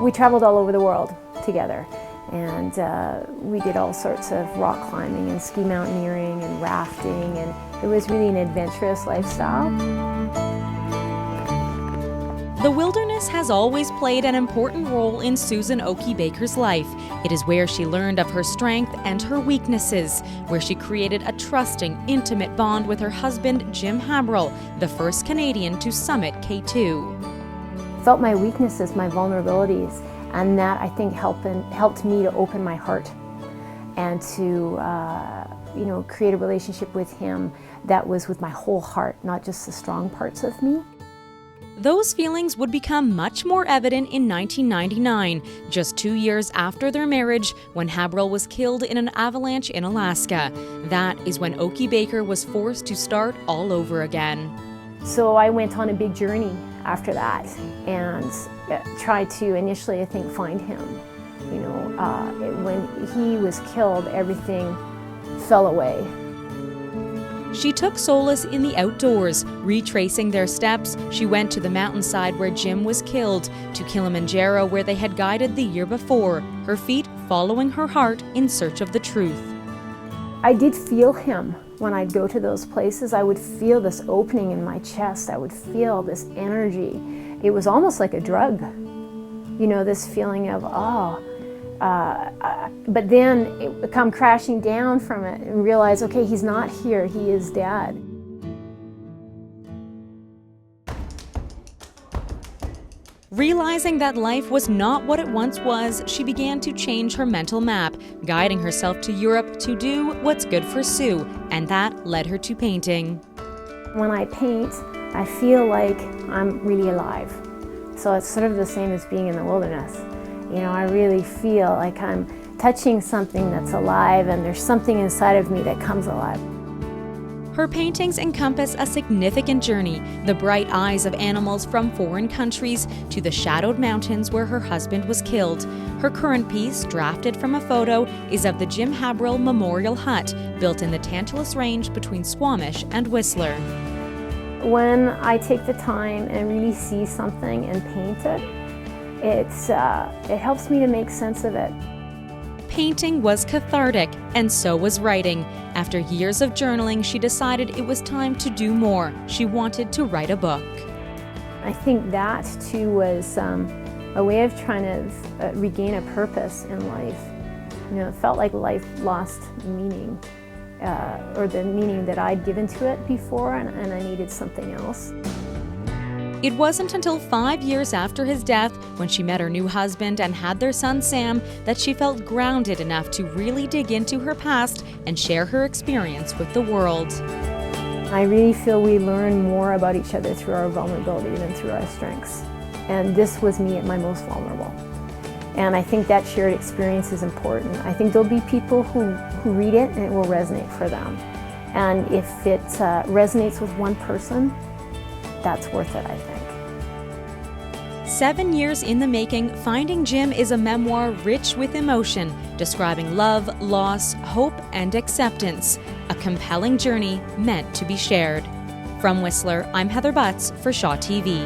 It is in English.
We traveled all over the world together, and we did all sorts of rock climbing and ski mountaineering and rafting, and it was really an adventurous lifestyle. The wilderness has always played an important role in Susan Oakey-Baker's life. It is where she learned of her strength and her weaknesses, where she created a trusting, intimate bond with her husband, Jim Haberl, the first Canadian to summit K2. I felt my weaknesses, my vulnerabilities, and that I think helped me to open my heart and to create a relationship with him that was with my whole heart, not just the strong parts of me. Those feelings would become much more evident in 1999, just 2 years after their marriage, when Haberl was killed in an avalanche in Alaska. That is when Oakey-Baker was forced to start all over again. So I went on a big journey after that and tried to initially, I think, find him. When he was killed, everything fell away. She took solace in the outdoors. Retracing their steps, she went to the mountainside where Jim was killed, to Kilimanjaro where they had guided the year before, her feet following her heart in search of the truth. I did feel him when I'd go to those places. I would feel this opening in my chest. I would feel this energy. It was almost like a drug, this feeling of, but then it would come crashing down from it and realize, okay, he's not here, he is dead. Realizing that life was not what it once was, she began to change her mental map, guiding herself to Europe to do what's good for Sue, and that led her to painting. When I paint, I feel like I'm really alive. So it's sort of the same as being in the wilderness. I really feel like I'm touching something that's alive, and there's something inside of me that comes alive. Her paintings encompass a significant journey, the bright eyes of animals from foreign countries to the shadowed mountains where her husband was killed. Her current piece, drafted from a photo, is of the Jim Haberl Memorial Hut, built in the Tantalus Range between Squamish and Whistler. When I take the time and really see something and paint it, it helps me to make sense of it. Painting was cathartic, and so was writing. After years of journaling, she decided it was time to do more. She wanted to write a book. I think that, too, was a way of trying to regain a purpose in life. It felt like life lost meaning, or the meaning that I'd given to it before, and I needed something else. It wasn't until 5 years after his death, when she met her new husband and had their son Sam, that she felt grounded enough to really dig into her past and share her experience with the world. I really feel we learn more about each other through our vulnerability than through our strengths. And this was me at my most vulnerable. And I think that shared experience is important. I think there'll be people who read it and it will resonate for them. And if it resonates with one person, that's worth it, I think. 7 years in the making, Finding Jim is a memoir rich with emotion, describing love, loss, hope, and acceptance. A compelling journey meant to be shared. From Whistler, I'm Heather Butts for Shaw TV.